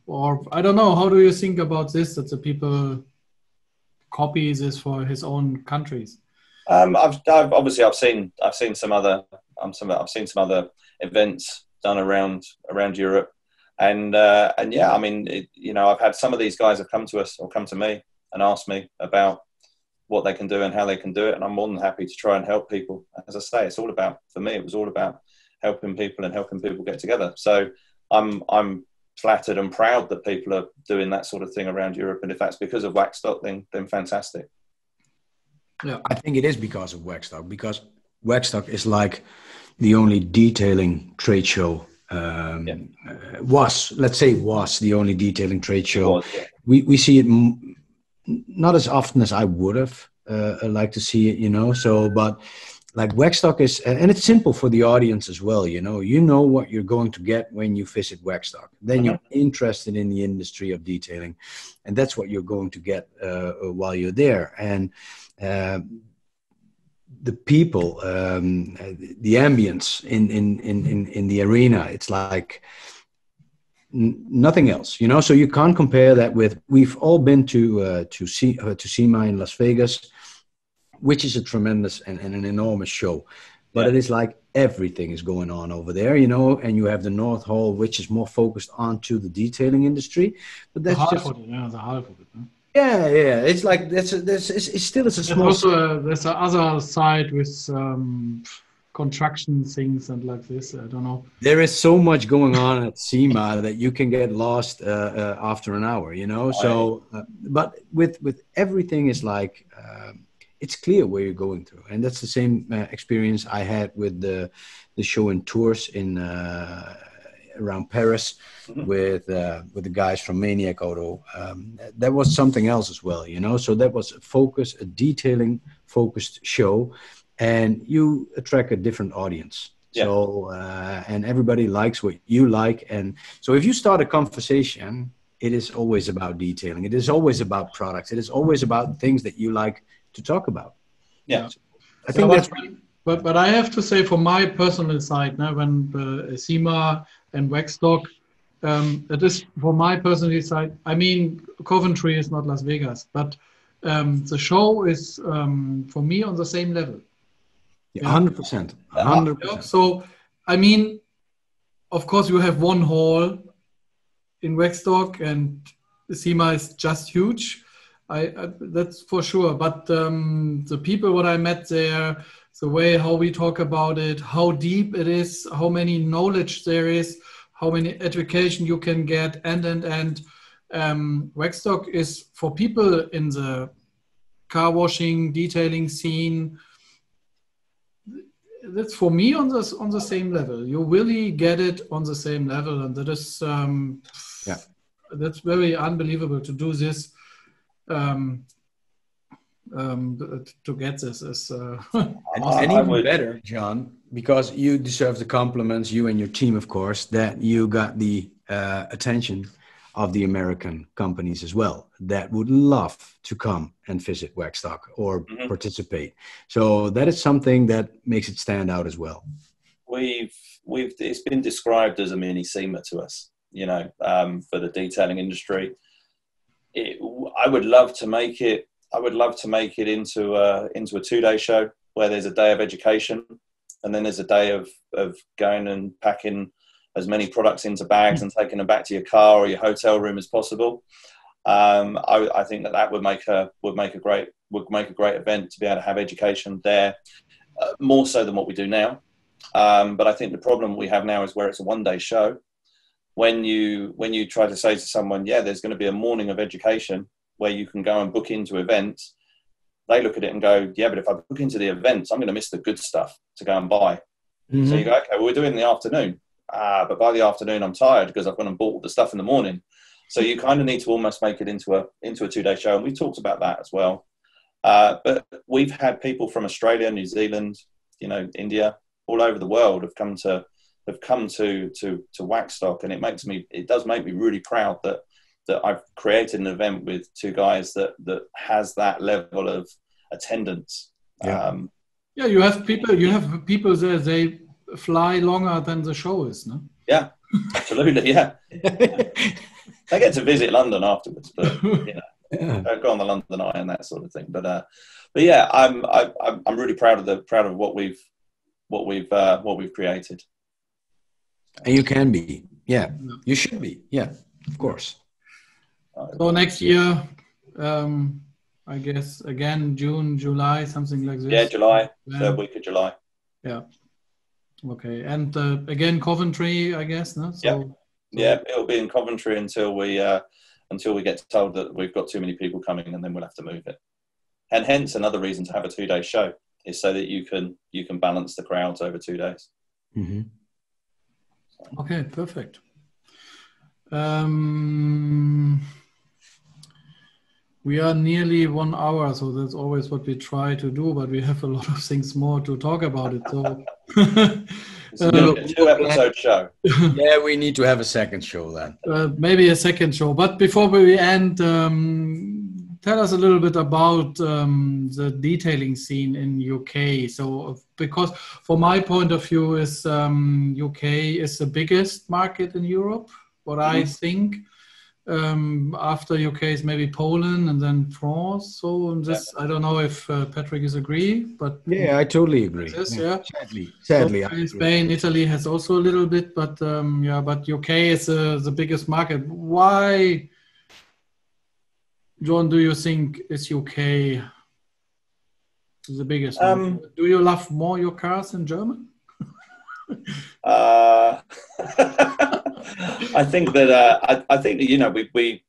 or I don't know. How do you think about this? That the people copy this for his own countries? I've obviously seen some other events done around Europe, and yeah, I mean, I've had some of these guys have come to us or come to me and asked me about what they can do and how they can do it, and I'm more than happy to try and help people. As I say, it's all about, for me, it was all about helping people and helping people get together. So I'm flattered and proud that people are doing that sort of thing around Europe, and if that's because of Waxstock, then fantastic. Yeah, I think it is because of Waxstock, because Waxstock is like the only detailing trade show. Was the only detailing trade show. We see it not as often as I would have liked to see it, So, but like Waxstock is, and it's simple for the audience as well. You know what you're going to get when you visit Waxstock. Then you're interested in the industry of detailing, and that's what you're going to get while you're there. And the people, the ambience in the arena, it's like nothing else, So you can't compare that with. We've all been to SEMA in Las Vegas, which is a tremendous and an enormous show, but it is like everything is going on over there, And you have the North Hall, which is more focused onto the detailing industry, but that's the half of it. Huh? Yeah. It's like it's a small. Also, there's the other side with construction things and like this. I don't know. There is so much going on at SEMA that you can get lost after an hour, So, but with everything is like it's clear where you're going through, and that's the same experience I had with the show in Tours in around Paris with the guys from Maniac Auto. That was something else as well, So that was a detailing focused show, and you attract a different audience. Yeah. So and everybody likes what you like, and so if you start a conversation, it is always about detailing. It is always about products. It is always about things that you like to talk about. Yeah, so I think that's. But I have to say, from my personal side, now when SEMA and Waxstock, it is for my personal side. I mean, Coventry is not Las Vegas, but the show is for me on the same level. 100%. 100%. So, I mean, of course, you have one hall in Waxstock, and SEMA is just huge. That's for sure. But the people what I met there, the way how we talk about it, how deep it is, how many knowledge there is, how many education you can get, and Waxstock is for people in the car washing, detailing scene. That's for me on the same level. You really get it on the same level, and that is that's very unbelievable to do this. To get this is and even better, John, because you deserve the compliments, you and your team, of course, that you got the attention of the American companies as well that would love to come and visit Waxstock or participate. So that is something that makes it stand out as well. It's been described as a mini SEMA to us, for the detailing industry. I would love to make it into a 2-day show where there's a day of education, and then there's a day of going and packing as many products into bags and taking them back to your car or your hotel room as possible. I think that would make a great event to be able to have education there, more so than what we do now. But I think the problem we have now is where it's a 1-day show. When you try to say to someone, there's going to be a morning of education where you can go and book into events, they look at it and go, but if I book into the events, I'm going to miss the good stuff to go and buy. Mm-hmm. So you go, okay, well, we're doing it in the afternoon. But by the afternoon, I'm tired because I've gone and bought all the stuff in the morning. So you kind of need to almost make it into a 2-day show. And we talked about that as well. But we've had people from Australia, New Zealand, India, all over the world have come to Waxstock, and it does make me really proud that I've created an event with two guys that has that level of attendance. Yeah. You have people there, they fly longer than the show is, no? Yeah, absolutely, yeah. They get to visit London afterwards, but don't go on the London Eye and that sort of thing. But yeah, I'm really proud of what we've created. And you can be, yeah. You should be, yeah, of course. So next year, I guess again June, July, something like this. Yeah, July, third week of July. Yeah. Okay, and again Coventry, I guess, no? Yeah, it'll be in Coventry until we get told that we've got too many people coming, and then we'll have to move it. And hence another reason to have a 2-day show is so that you can balance the crowds over 2 days. Mm-hmm. Okay, perfect. We are nearly 1 hour, so that's always what we try to do, but we have a lot of things more to talk about it. So it's a 2-episode show. Yeah, we need to have a second show then. Maybe a second show. But before we end, tell us a little bit about the detailing scene in UK. So, because from my point of view, is UK is the biggest market in Europe. What I think. After UK is maybe Poland and then France. So this, I don't know if Patrick is agree, but yeah, I totally agree. Sadly, so Spain, Italy has also a little bit, but but UK is the biggest market. Why, John, do you think is UK the biggest one? Do you love more your cars in German? I think that we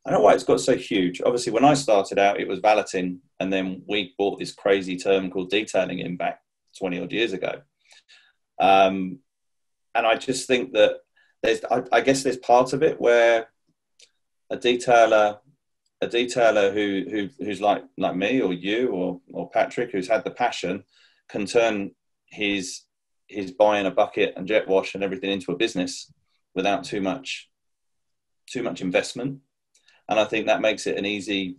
I don't know why it's got so huge. Obviously, when I started out, it was valeting, and then we bought this crazy term called detailing in back 20 odd years ago. And I just think that I guess there's part of it where a detailer who's like me or you or Patrick, who's had the passion, can turn his buying a bucket and jet wash and everything into a business without too much investment. And I think that makes it an easy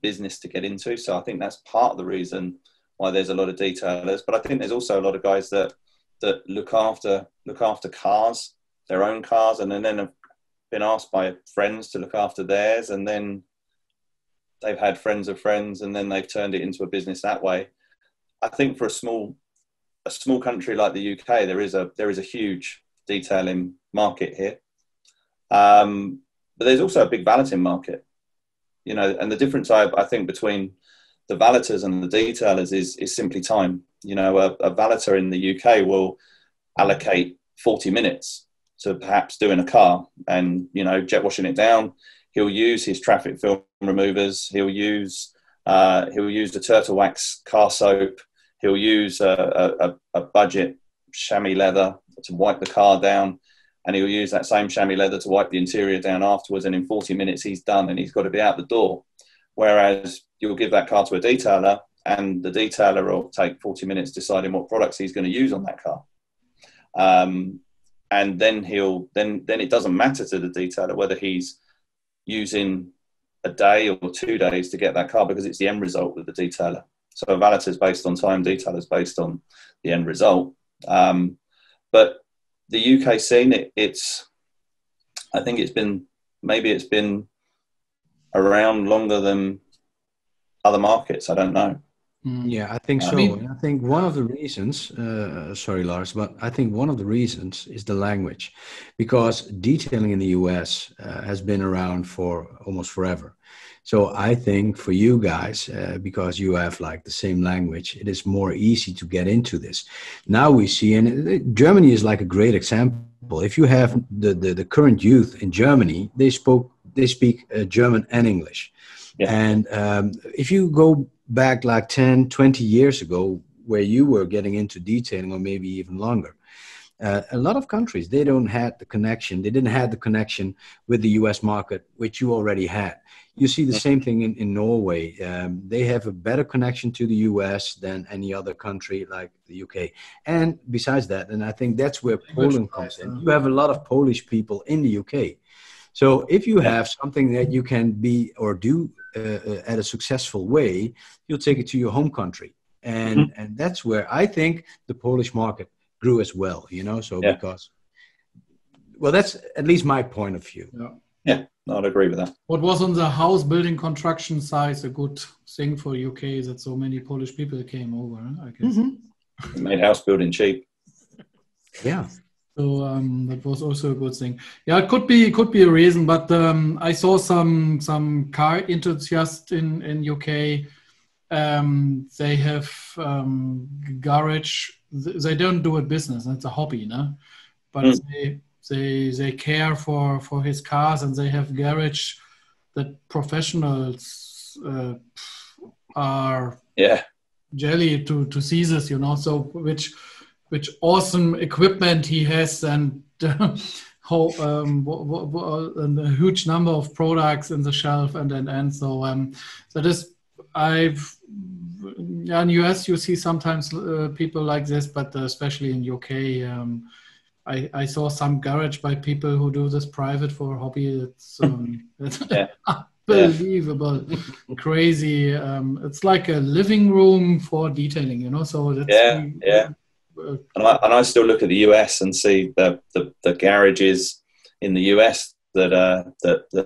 business to get into. So I think that's part of the reason why there's a lot of detailers. But I think there's also a lot of guys that look after cars, their own cars, and then have been asked by friends to look after theirs, and then they've had friends of friends, and then they've turned it into a business that way. I think for a small country like the UK, there is a huge detailing market here, but there's also a big valeting market, and the difference I think between the valeters and the detailers is simply time. A valeter in the UK will allocate 40 minutes to perhaps doing a car and jet washing it down. He'll use his traffic film removers. He'll use the turtle wax car soap. He'll use a budget chamois leather to wipe the car down, and he'll use that same chamois leather to wipe the interior down afterwards. And in 40 minutes, he's done, and he's got to be out the door. Whereas you'll give that car to a detailer, and the detailer will take 40 minutes deciding what products he's going to use on that car. And then then it doesn't matter to the detailer whether he's using a day or 2 days to get that car, because it's the end result with the detailer. So a valeter is based on time, detailer is based on the end result. But the UK scene, I think it's been around longer than other markets. I don't know. Yeah, I think so. I think one of the reasons, sorry, Lars, but I think one of the reasons is the language, because detailing in the US has been around for almost forever. So I think for you guys, because you have like the same language, it is more easy to get into this. Now we see, and Germany is like a great example. If you have the current youth in Germany, they speak German and English. Yeah. And if you go back like 10, 20 years ago, where you were getting into detailing, or maybe even longer, a lot of countries, they don't have the connection. They didn't have the connection with the US market, which you already had. You see the same thing in Norway. They have a better connection to the US than any other country like the UK. And besides that, and I think that's where Poland comes in. You have a lot of Polish people in the UK. So if you have something that you can be or do at a successful way, you'll take it to your home country. And that's where I think the Polish market grew as well, because, well, that's at least my point of view. Yeah, I'd agree with that. What was on the house building construction side a good thing for UK is that so many Polish people came over, I guess. It made house building cheap. Yeah. So that was also a good thing. Yeah, it could be a reason, but I saw some car enthusiasts in UK. They have garage. They don't do it business. It's a hobby, no? But they care for his cars, and they have garage that professionals are jelly to see this, So which awesome equipment he has, and how and a huge number of products in the shelf, and so that is. In US you see sometimes people like this, but especially in UK, I saw some garage by people who do this private for a hobby. It's unbelievable, crazy. It's like a living room for detailing, So that's And I still look at the US and see the garages in the US that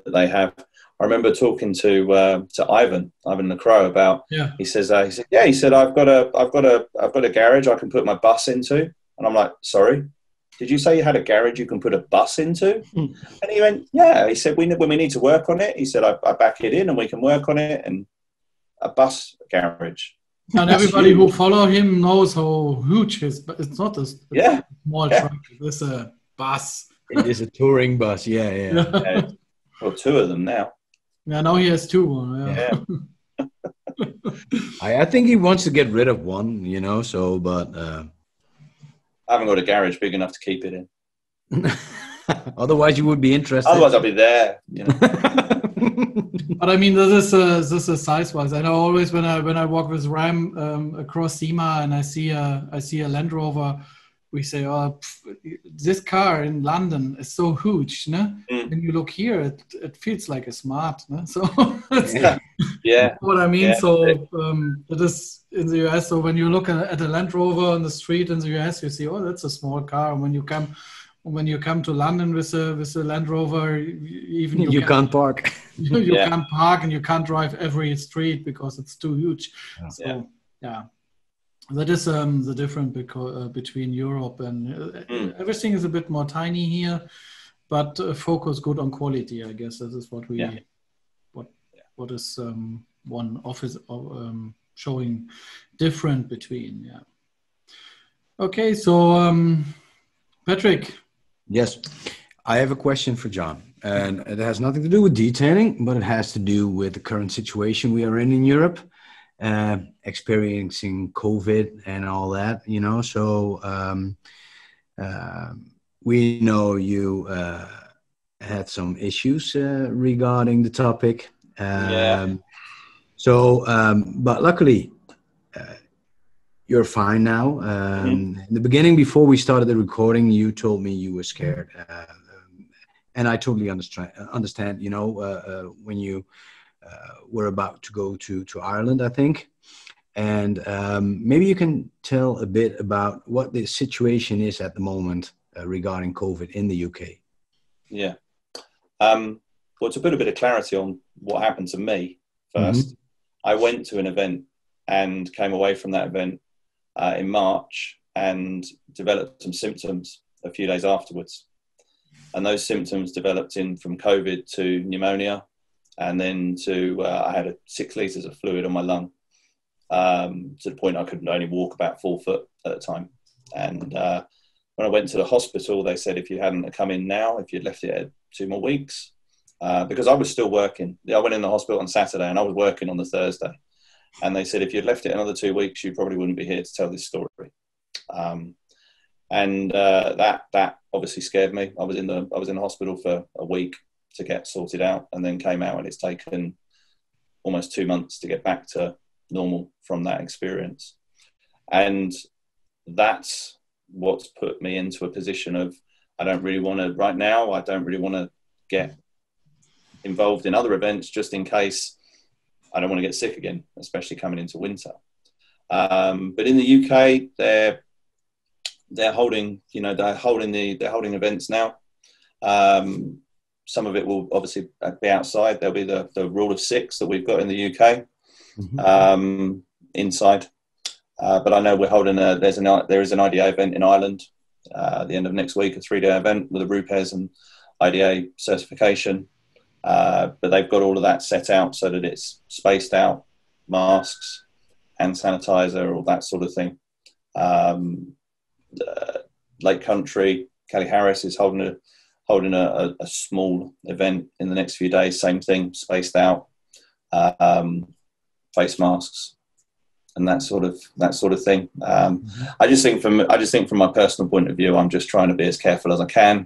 they have. I remember talking to Ivan the Crow about. He said I've got a garage I can put my bus into, and I'm like, sorry, did you say you had a garage you can put a bus into? And he went, yeah. He said when we need to work on it, he said I back it in and we can work on it, and a bus garage. And everybody who follow him knows how huge his. It's not a small truck. It's a bus. It is a touring bus. Yeah. Well, two of them now. Yeah, now he has two. I think he wants to get rid of one, but I haven't got a garage big enough to keep it in. Otherwise, you would be interested. Otherwise, I'll be there. But I mean, this is size-wise. I know always when I walk with Ram across SEMA and I see a Land Rover, we say, this car in London is so huge, no? When you look here, it feels like a smart, no? So what I mean. So it is in the US. So when you look at a Land Rover on the street in the US, you see, that's a small car. And when you come to London with a Land Rover, even you can't park. You can't park, and you can't drive every street because it's too huge. So that is the difference between Europe and everything is a bit more tiny here, but focus good on quality. I guess this is what what is one office showing different between. Okay, so Patrick. Yes, I have a question for John, and it has nothing to do with detailing, but it has to do with the current situation we are in Europe. Experiencing COVID and all that, So we know you had some issues regarding the topic. But luckily, you're fine now. In the beginning, before we started the recording, you told me you were scared, and I totally understand. When you were about to go to Ireland, I think. And maybe you can tell a bit about what the situation is at the moment regarding COVID in the UK. Yeah. Well, to put a bit of clarity on what happened to me first, I went to an event and came away from that event in March and developed some symptoms a few days afterwards. And those symptoms developed from COVID to pneumonia. And then I had 6 litres of fluid on my lung, to the point I could only walk about 4 foot at the time. And when I went to the hospital, they said if you hadn't come in now, if you'd left it 2 more weeks, because I was still working. I went in the hospital on Saturday and I was working on the Thursday. And they said if you'd left it another 2 weeks, you probably wouldn't be here to tell this story. and that obviously scared me. I was in the hospital for a week to get sorted out, and then came out, and it's taken almost 2 months to get back to normal from that experience. And that's what's put me into a position of, I don't really want to get involved in other events just in case I don't want to get sick again, especially coming into winter. But in the UK, they're holding events now. Some of it will obviously be outside. There'll be the rule of 6 that we've got in the UK, inside. But I know we're holding there is an IDA event in Ireland at the end of next week, a 3-day event with a RUPES and IDA certification. But they've got all of that set out so that it's spaced out, masks, hand sanitizer, all that sort of thing. Lake Country, Kelly Harris is holding a small event in the next few days. Same thing, spaced out, face masks, and that sort of thing. I just think from my personal point of view, I'm just trying to be as careful as I can,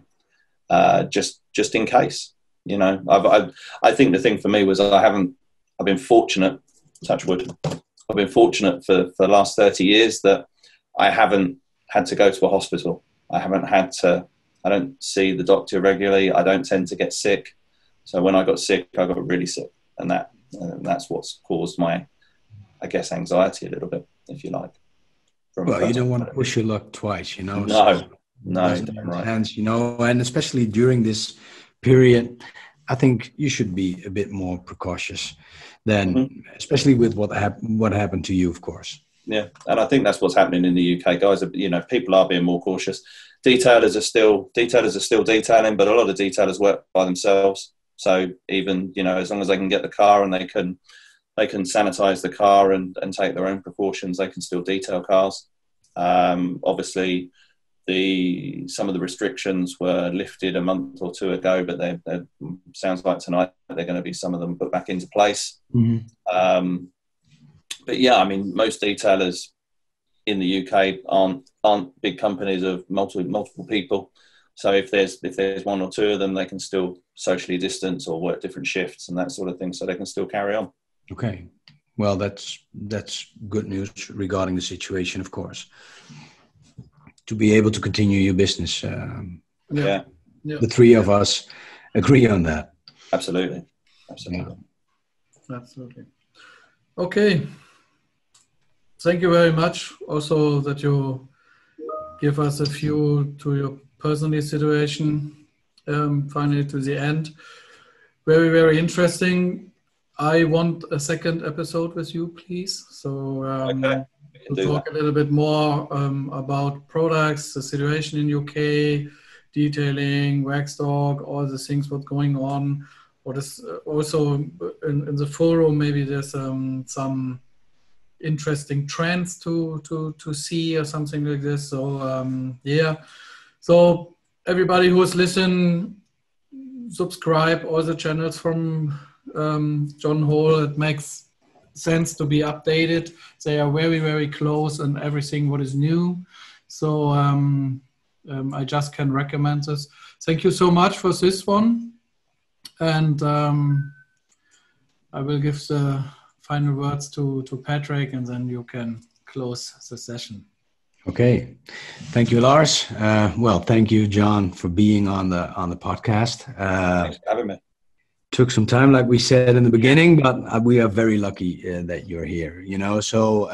just in case. You know, I think the thing for me was I've been fortunate, touch wood, I've been fortunate for the last 30 years that I haven't had to go to a hospital. I don't see the doctor regularly. I don't tend to get sick. So when I got sick, I got really sick. And that's what's caused my, I guess, anxiety a little bit, if you like. Well, you don't want to push your luck twice, you know. No, right. Hands, you know, and especially during this period, I think you should be a bit more precautious than, especially with what happened to you, of course. Yeah, and I think that's what's happening in the UK, guys. You know, people are being more cautious. Detailers are still detailing, but a lot of detailers work by themselves. So even, you know, as long as they can get the car and they can sanitize the car and take their own precautions, they can still detail cars. Obviously, some of the restrictions were lifted a month or 2 ago, but they sounds like tonight they're going to be some of them put back into place. But yeah, I mean, most detailers in the UK aren't big companies of multiple people. So if there's 1 or 2 of them, they can still socially distance or work different shifts and that sort of thing, so they can still carry on. Okay, well, that's good news regarding the situation, of course. To be able to continue your business, Yeah. The 3 of us agree on that. Absolutely. Okay. Thank you very much. Also, that you give us a view to your personal situation. Finally, to the end, very, very interesting. I want a second episode with you, please. So to talk a little bit more about products, the situation in UK, detailing, wax dog, all the things what's going on. What is also in the forum, maybe there's some interesting trends to see or something like this. So yeah. So everybody who is listening, subscribe all the channels from John Hall. It makes sense to be updated. They are very, very close and everything what is new. So I just can recommend this. Thank you so much for this one. And I will give the final words to Patrick, and then you can close the session. Okay, thank you, Lars. Well, thank you, John, for being on the podcast. Thanks for having me. Took some time, like we said in the beginning, but we are very lucky that you're here. You know, so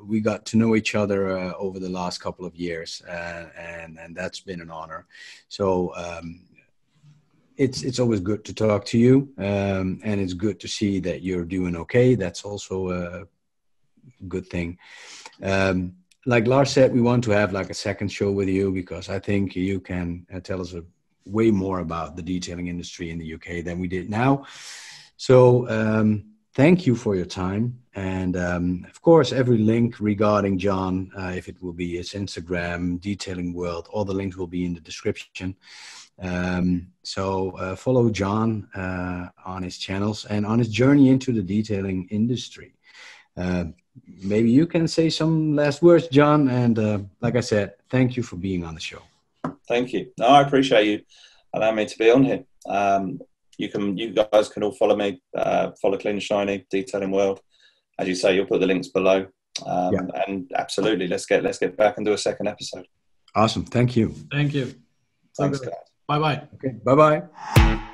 we got to know each other over the last couple of years, and that's been an honor. So it's always good to talk to you, and it's good to see that you're doing okay. That's also a good thing. Like Lars said, we want to have like a second show with you, because I think you can tell us way more about the detailing industry in the UK than we did now. So thank you for your time. And of course, every link regarding John, if it will be his Instagram, Detailing World, all the links will be in the description. So follow John on his channels and on his journey into the detailing industry. maybe you can say some last words, John. And like I said, thank you for being on the show. Thank you. No, I appreciate you allowing me to be on here. You guys can all follow me, follow Clean and Shiny, Detailing World. As you say, you'll put the links below. And absolutely, let's get back and do a second episode. Awesome. Thank you. Thank you. Thanks, guys. Bye-bye. Okay. Bye-bye.